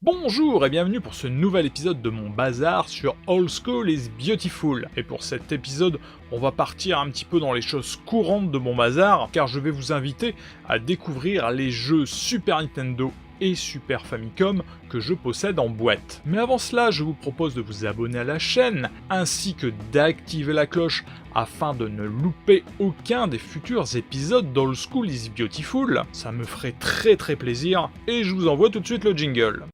Bonjour et bienvenue pour ce nouvel épisode de mon bazar sur Old School is Beautiful. Et pour cet épisode, on va partir un petit peu dans les choses courantes de mon bazar, car je vais vous inviter à découvrir les jeux Super Nintendo et Super Famicom que je possède en boîte. Mais avant cela, je vous propose de vous abonner à la chaîne, ainsi que d'activer la cloche afin de ne louper aucun des futurs épisodes d'Old School is Beautiful. Ça me ferait très plaisir, et je vous envoie tout de suite le jingle.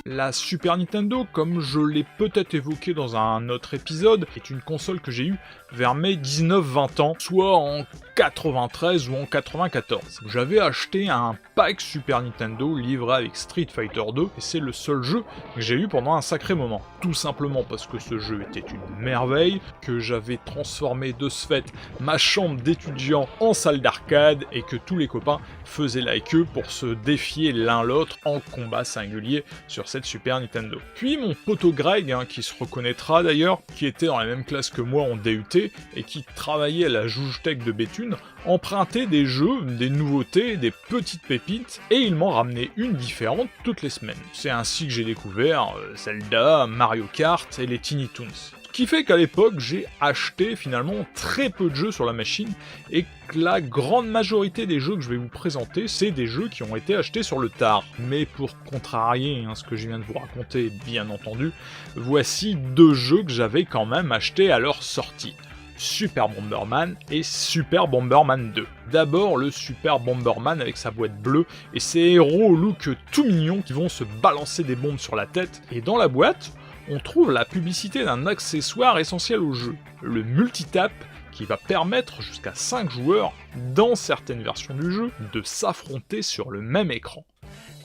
La Super Nintendo, comme je l'ai peut-être évoqué dans un autre épisode, est une console que j'ai eue vers mes 19-20 ans, soit en 93 ou en 94. J'avais acheté un pack Super Nintendo livré avec Street Fighter 2, et c'est le seul jeu que j'ai eu pendant un sacré moment. Tout simplement parce que ce jeu était une merveille, que j'avais transformé de ce fait ma chambre d'étudiant en salle d'arcade, et que tous les copains faisaient la queue pour se défier l'un l'autre en combat singulier sur cette Super Nintendo. Puis mon poteau Greg, qui se reconnaîtra d'ailleurs, qui était dans la même classe que moi en DUT, et qui travaillait à la Joujtech de Béthune, empruntait des jeux, des nouveautés, des petites pépites, et il m'en ramenait une différente toutes les semaines. C'est ainsi que j'ai découvert Zelda, Mario Kart et les Tiny Toons. Ce qui fait qu'à l'époque, j'ai acheté finalement très peu de jeux sur la machine, et que la grande majorité des jeux que je vais vous présenter, c'est des jeux qui ont été achetés sur le tard. Mais pour contrarier ce que je viens de vous raconter, bien entendu, voici deux jeux que j'avais quand même achetés à leur sortie. Super Bomberman et Super Bomberman 2. D'abord le Super Bomberman avec sa boîte bleue et ses héros au look tout mignon qui vont se balancer des bombes sur la tête, et dans la boîte, on trouve la publicité d'un accessoire essentiel au jeu, le multitap, qui va permettre jusqu'à 5 joueurs, dans certaines versions du jeu, de s'affronter sur le même écran.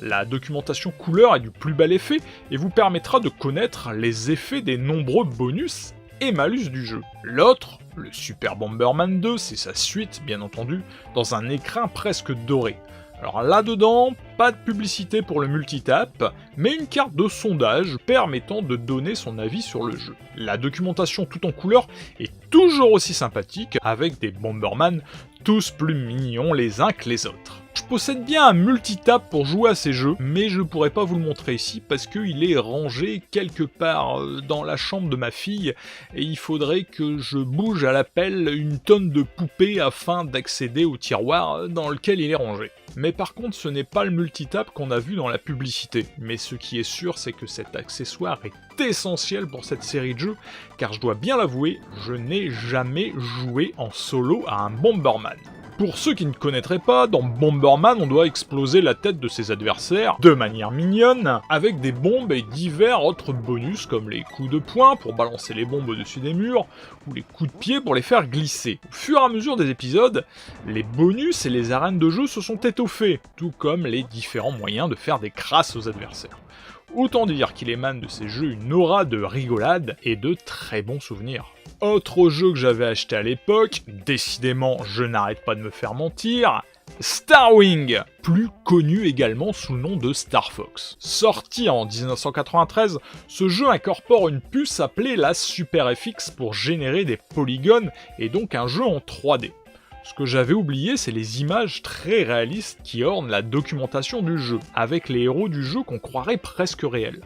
La documentation couleur est du plus bel effet et vous permettra de connaître les effets des nombreux bonus et malus du jeu. L'autre, le Super Bomberman 2, c'est sa suite, bien entendu, dans un écrin presque doré. Alors là-dedans, pas de publicité pour le multitap, mais une carte de sondage permettant de donner son avis sur le jeu. La documentation tout en couleur est toujours aussi sympathique, avec des Bomberman tous plus mignons les uns que les autres. Je possède bien un multitap pour jouer à ces jeux, mais je pourrais pas vous le montrer ici parce qu'il est rangé quelque part dans la chambre de ma fille, et il faudrait que je bouge à l'appel une tonne de poupées afin d'accéder au tiroir dans lequel il est rangé. Mais par contre, ce n'est pas le multitap qu'on a vu dans la publicité. Mais ce qui est sûr, c'est que cet accessoire est essentiel pour cette série de jeux, car je dois bien l'avouer, je n'ai jamais joué en solo à un Bomberman. Pour ceux qui ne connaîtraient pas, dans Bomberman, on doit exploser la tête de ses adversaires de manière mignonne, avec des bombes et divers autres bonus comme les coups de poing pour balancer les bombes au-dessus des murs, ou les coups de pied pour les faire glisser. Au fur et à mesure des épisodes, les bonus et les arènes de jeu se sont étoffés, tout comme les différents moyens de faire des crasses aux adversaires. Autant dire qu'il émane de ces jeux une aura de rigolade et de très bons souvenirs. Autre jeu que j'avais acheté à l'époque, décidément je n'arrête pas de me faire mentir, Starwing, plus connu également sous le nom de Star Fox. Sorti en 1993, ce jeu incorpore une puce appelée la Super FX pour générer des polygones et donc un jeu en 3D. Ce que j'avais oublié, c'est les images très réalistes qui ornent la documentation du jeu, avec les héros du jeu qu'on croirait presque réels.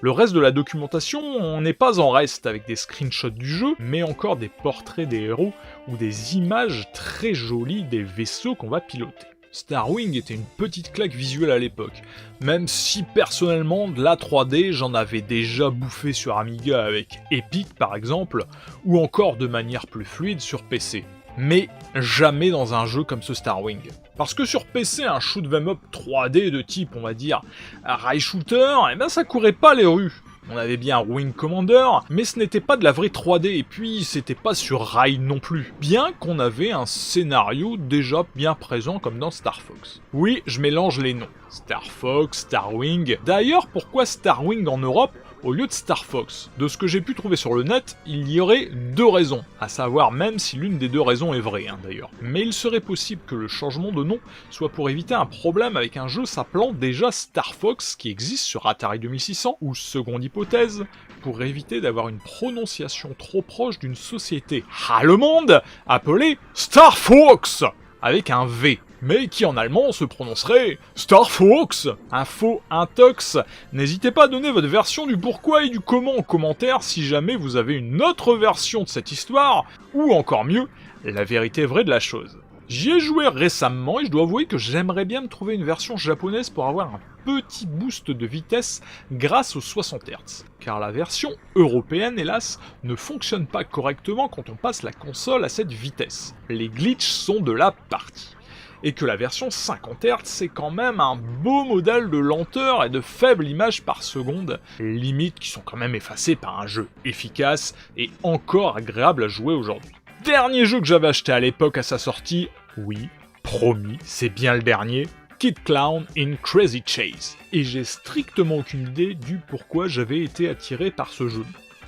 Le reste de la documentation n'est pas en reste avec des screenshots du jeu, mais encore des portraits des héros ou des images très jolies des vaisseaux qu'on va piloter. Starwing était une petite claque visuelle à l'époque, même si personnellement de la 3D j'en avais déjà bouffé sur Amiga avec Epic par exemple, ou encore de manière plus fluide sur PC. Mais jamais dans un jeu comme ce Starwing. Parce que sur PC, un shoot 'em up 3D de type, on va dire, rail shooter, ça courait pas les rues. On avait bien Wing Commander, mais ce n'était pas de la vraie 3D, et puis c'était pas sur rail non plus. Bien qu'on avait un scénario déjà bien présent comme dans Star Fox. Oui, je mélange les noms. Star Fox, Starwing. D'ailleurs, pourquoi Starwing en Europe au lieu de Star Fox? De ce que j'ai pu trouver sur le net, il y aurait deux raisons, à savoir même si l'une des deux raisons est vraie d'ailleurs. Mais il serait possible que le changement de nom soit pour éviter un problème avec un jeu s'appelant déjà Star Fox qui existe sur Atari 2600, ou seconde hypothèse, pour éviter d'avoir une prononciation trop proche d'une société allemande appelée Star Fox avec un V. mais qui en allemand se prononcerait Star Fox. Un faux intox. N'hésitez pas à donner votre version du pourquoi et du comment en commentaire si jamais vous avez une autre version de cette histoire, ou encore mieux, la vérité vraie de la chose. J'y ai joué récemment et je dois avouer que j'aimerais bien me trouver une version japonaise pour avoir un petit boost de vitesse grâce aux 60 Hz. Car la version européenne, hélas, ne fonctionne pas correctement quand on passe la console à cette vitesse. Les glitches sont de la partie. Et que la version 50 Hz, c'est quand même un beau modèle de lenteur et de faible image par seconde, limites qui sont quand même effacées par un jeu efficace et encore agréable à jouer aujourd'hui. Dernier jeu que j'avais acheté à l'époque à sa sortie, oui, promis, c'est bien le dernier, Kid Klown in Crazy Chase. Et j'ai strictement aucune idée du pourquoi j'avais été attiré par ce jeu.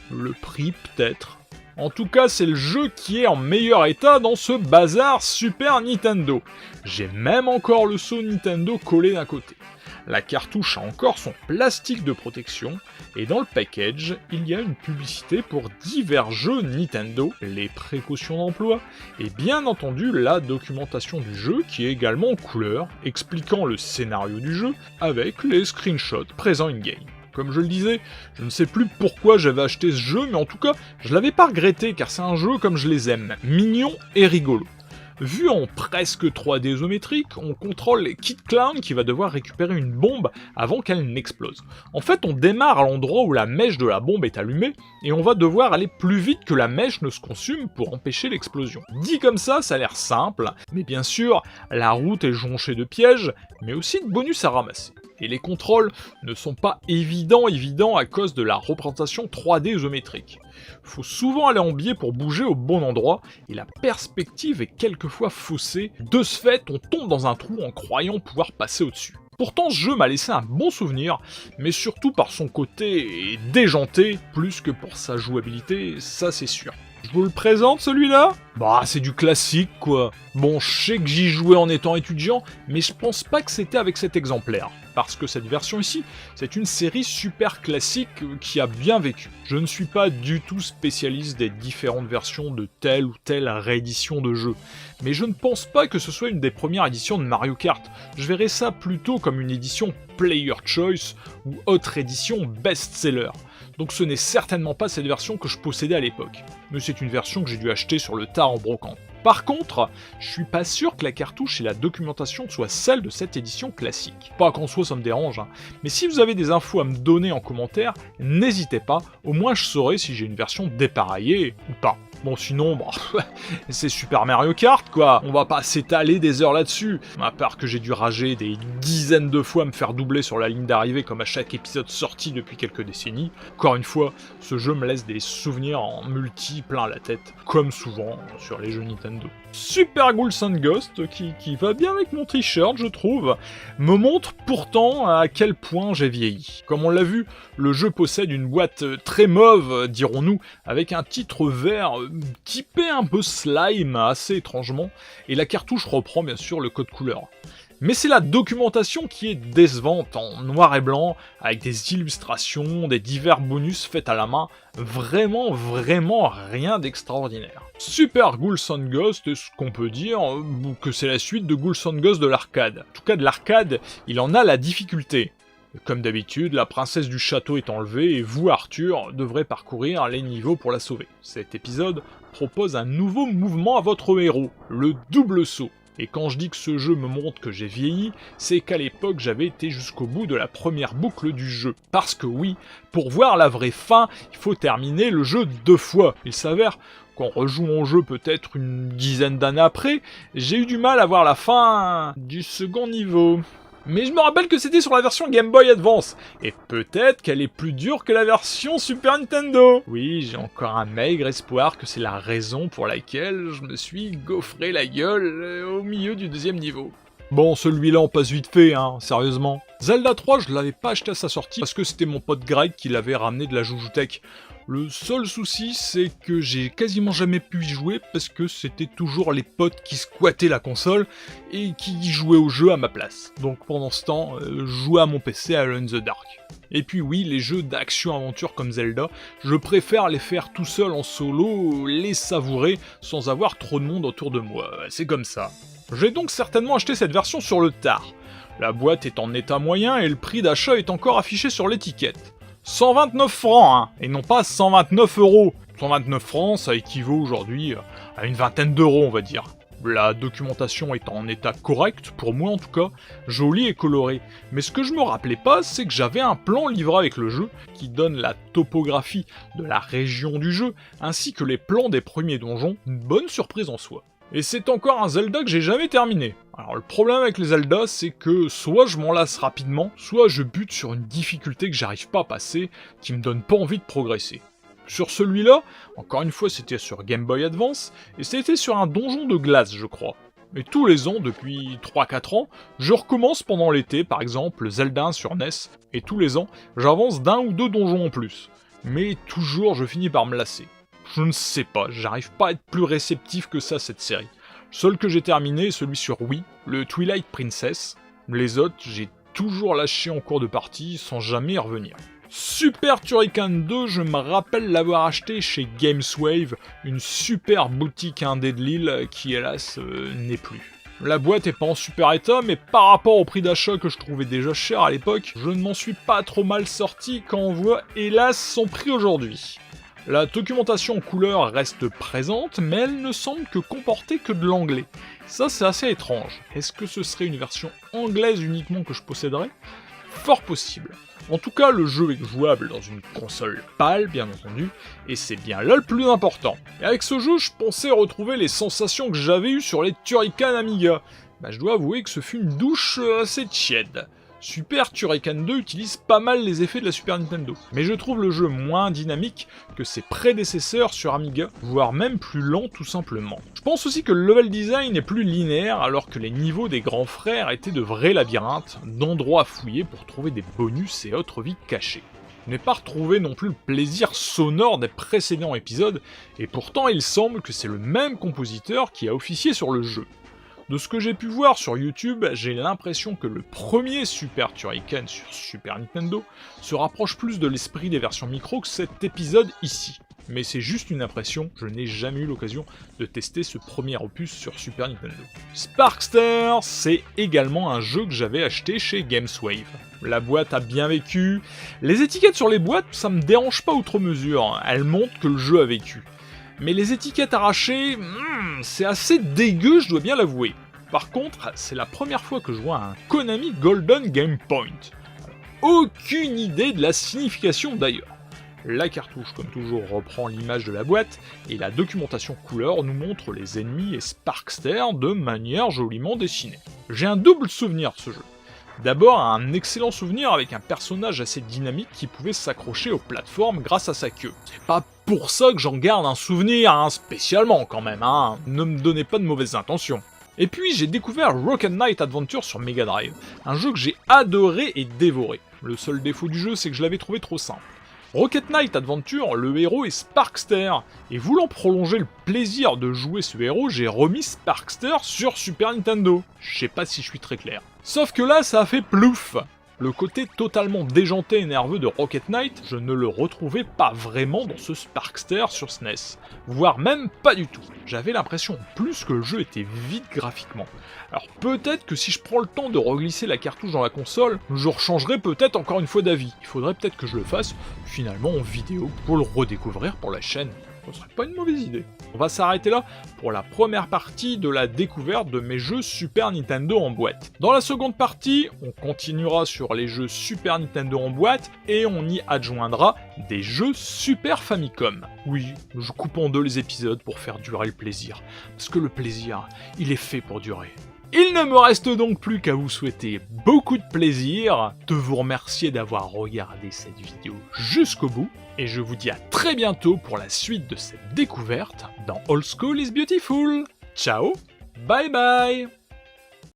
Le prix peut-être. En tout cas, c'est le jeu qui est en meilleur état dans ce bazar Super Nintendo. J'ai même encore le sceau Nintendo collé d'un côté. La cartouche a encore son plastique de protection, et dans le package, il y a une publicité pour divers jeux Nintendo, les précautions d'emploi, et bien entendu la documentation du jeu qui est également en couleur, expliquant le scénario du jeu, avec les screenshots présents in-game. Comme je le disais, je ne sais plus pourquoi j'avais acheté ce jeu, mais en tout cas, je l'avais pas regretté car c'est un jeu comme je les aime, mignon et rigolo. Vu en presque 3D isométrique, on contrôle Kid Klown qui va devoir récupérer une bombe avant qu'elle n'explose. En fait, on démarre à l'endroit où la mèche de la bombe est allumée, et on va devoir aller plus vite que la mèche ne se consume pour empêcher l'explosion. Dit comme ça a l'air simple, mais bien sûr, la route est jonchée de pièges, mais aussi de bonus à ramasser. Et les contrôles ne sont pas évidents à cause de la représentation 3D isométrique. Faut souvent aller en biais pour bouger au bon endroit, et la perspective est quelquefois faussée. De ce fait, on tombe dans un trou en croyant pouvoir passer au-dessus. Pourtant, ce jeu m'a laissé un bon souvenir, mais surtout par son côté déjanté, plus que pour sa jouabilité, ça c'est sûr. Je vous le présente celui-là ? Bah, c'est du classique quoi. Bon, je sais que j'y jouais en étant étudiant, mais je pense pas que c'était avec cet exemplaire. Parce que cette version ici, c'est une série super classique qui a bien vécu. Je ne suis pas du tout spécialiste des différentes versions de telle ou telle réédition de jeu. Mais je ne pense pas que ce soit une des premières éditions de Mario Kart. Je verrais ça plutôt comme une édition Player Choice ou autre édition best-seller. Donc ce n'est certainement pas cette version que je possédais à l'époque. Mais c'est une version que j'ai dû acheter sur le tard en brocante. Par contre, je suis pas sûr que la cartouche et la documentation soient celles de cette édition classique. Pas qu'en soi ça me dérange, mais si vous avez des infos à me donner en commentaire, n'hésitez pas, au moins je saurai si j'ai une version dépareillée ou pas. Bon sinon, c'est Super Mario Kart quoi, on va pas s'étaler des heures là-dessus, à part que j'ai dû rager des dizaines de fois me faire doubler sur la ligne d'arrivée comme à chaque épisode sorti depuis quelques décennies. Encore une fois, ce jeu me laisse des souvenirs en multi plein la tête, comme souvent sur les jeux Nintendo. Super Ghouls and Ghosts, qui va bien avec mon t-shirt je trouve, me montre pourtant à quel point j'ai vieilli. Comme on l'a vu, le jeu possède une boîte très mauve, dirons-nous, avec un titre vert typé un peu slime, assez étrangement, et la cartouche reprend bien sûr le code couleur. Mais c'est la documentation qui est décevante, en noir et blanc, avec des illustrations, des divers bonus faits à la main, vraiment rien d'extraordinaire. Super Ghouls and Ghosts, est-ce qu'on peut dire que c'est la suite de Ghouls and Ghosts de l'arcade. En tout cas de l'arcade, il en a la difficulté. Comme d'habitude, la princesse du château est enlevée et vous, Arthur, devrez parcourir les niveaux pour la sauver. Cet épisode propose un nouveau mouvement à votre héros, le double saut. Et quand je dis que ce jeu me montre que j'ai vieilli, c'est qu'à l'époque j'avais été jusqu'au bout de la première boucle du jeu. Parce que oui, pour voir la vraie fin, il faut terminer le jeu 2 fois. Il s'avère qu'en rejouant au jeu peut-être une dizaine d'années après, j'ai eu du mal à voir la fin du second niveau. Mais je me rappelle que c'était sur la version Game Boy Advance, et peut-être qu'elle est plus dure que la version Super Nintendo. Oui, j'ai encore un maigre espoir que c'est la raison pour laquelle je me suis gaufré la gueule au milieu du 2e niveau. Bon, celui-là on passe vite fait, sérieusement. Zelda 3, je l'avais pas acheté à sa sortie parce que c'était mon pote Greg qui l'avait ramené de la Jujutech. Le seul souci, c'est que j'ai quasiment jamais pu y jouer parce que c'était toujours les potes qui squattaient la console et qui jouaient au jeu à ma place. Donc pendant ce temps, je jouais à mon PC à Alone in the Dark. Et puis oui, les jeux d'action-aventure comme Zelda, je préfère les faire tout seul en solo, les savourer sans avoir trop de monde autour de moi. C'est comme ça. J'ai donc certainement acheté cette version sur le tard. La boîte est en état moyen et le prix d'achat est encore affiché sur l'étiquette. 129 francs, hein, et non pas 129 euros. 129 francs, ça équivaut aujourd'hui à une vingtaine d'euros, on va dire. La documentation est en état correct, pour moi en tout cas, jolie et colorée. Mais ce que je me rappelais pas, c'est que j'avais un plan livré avec le jeu, qui donne la topographie de la région du jeu, ainsi que les plans des premiers donjons, une bonne surprise en soi. Et c'est encore un Zelda que j'ai jamais terminé. Alors le problème avec les Zelda, c'est que soit je m'en lasse rapidement, soit je bute sur une difficulté que j'arrive pas à passer, qui me donne pas envie de progresser. Sur celui-là, encore une fois c'était sur Game Boy Advance, et c'était sur un donjon de glace je crois. Et tous les ans, depuis 3-4 ans, je recommence pendant l'été, par exemple Zelda 1 sur NES, et tous les ans, j'avance d'un ou deux donjons en plus. Mais toujours je finis par me lasser. Je ne sais pas, j'arrive pas à être plus réceptif que ça cette série. Le seul que j'ai terminé est celui sur Wii, le Twilight Princess. Les autres, j'ai toujours lâché en cours de partie sans jamais y revenir. Super Turrican 2, je me rappelle l'avoir acheté chez Gameswave, une super boutique indé de Lille qui hélas n'est plus. La boîte est pas en super état, mais par rapport au prix d'achat que je trouvais déjà cher à l'époque, je ne m'en suis pas trop mal sorti quand on voit hélas son prix aujourd'hui. La documentation en couleur reste présente, mais elle ne semble que comporter que de l'anglais. Ça c'est assez étrange. Est-ce que ce serait une version anglaise uniquement que je posséderais ? Fort possible. En tout cas, le jeu est jouable dans une console PAL, bien entendu, et c'est bien là le plus important. Et avec ce jeu, je pensais retrouver les sensations que j'avais eues sur les Turrican Amiga. Je dois avouer que ce fut une douche assez tiède. Super Turrican 2 utilise pas mal les effets de la Super Nintendo, mais je trouve le jeu moins dynamique que ses prédécesseurs sur Amiga, voire même plus lent tout simplement. Je pense aussi que le level design est plus linéaire, alors que les niveaux des grands frères étaient de vrais labyrinthes, d'endroits à fouiller pour trouver des bonus et autres vies cachées. Je n'ai pas retrouvé non plus le plaisir sonore des précédents épisodes, et pourtant il semble que c'est le même compositeur qui a officié sur le jeu. De ce que j'ai pu voir sur YouTube, j'ai l'impression que le premier Super Turrican sur Super Nintendo se rapproche plus de l'esprit des versions micro que cet épisode ici. Mais c'est juste une impression, je n'ai jamais eu l'occasion de tester ce premier opus sur Super Nintendo. Sparkster, c'est également un jeu que j'avais acheté chez Gameswave. La boîte a bien vécu, les étiquettes sur les boîtes, ça me dérange pas outre mesure, elles montrent que le jeu a vécu. Mais les étiquettes arrachées, c'est assez dégueu, je dois bien l'avouer. Par contre, c'est la première fois que je vois un Konami Golden Game Point. Aucune idée de la signification d'ailleurs. La cartouche, comme toujours, reprend l'image de la boîte, et la documentation couleur nous montre les ennemis et Sparkster de manière joliment dessinée. J'ai un double souvenir de ce jeu. D'abord, un excellent souvenir avec un personnage assez dynamique qui pouvait s'accrocher aux plateformes grâce à sa queue. C'est pas pour ça que j'en garde un souvenir, spécialement quand même, ne me donnez pas de mauvaises intentions. Et puis j'ai découvert Rocket Knight Adventure sur Mega Drive, un jeu que j'ai adoré et dévoré. Le seul défaut du jeu, c'est que je l'avais trouvé trop simple. Rocket Knight Adventure, le héros est Sparkster, et voulant prolonger le plaisir de jouer ce héros, j'ai remis Sparkster sur Super Nintendo. Je sais pas si je suis très clair. Sauf que là, ça a fait plouf. Le côté totalement déjanté et nerveux de Rocket Knight, je ne le retrouvais pas vraiment dans ce Sparkster sur SNES, voire même pas du tout. J'avais l'impression plus que le jeu était vide graphiquement. Alors peut-être que si je prends le temps de reglisser la cartouche dans la console, je rechangerai peut-être encore une fois d'avis. Il faudrait peut-être que je le fasse finalement en vidéo pour le redécouvrir pour la chaîne. Ce serait pas une mauvaise idée. On va s'arrêter là pour la première partie de la découverte de mes jeux Super Nintendo en boîte. Dans la seconde partie, on continuera sur les jeux Super Nintendo en boîte et on y adjoindra des jeux Super Famicom. Oui, je coupe en deux les épisodes pour faire durer le plaisir. Parce que le plaisir, il est fait pour durer. Il ne me reste donc plus qu'à vous souhaiter beaucoup de plaisir, de vous remercier d'avoir regardé cette vidéo jusqu'au bout, et je vous dis à très bientôt pour la suite de cette découverte dans Old School is Beautiful. Ciao, bye bye.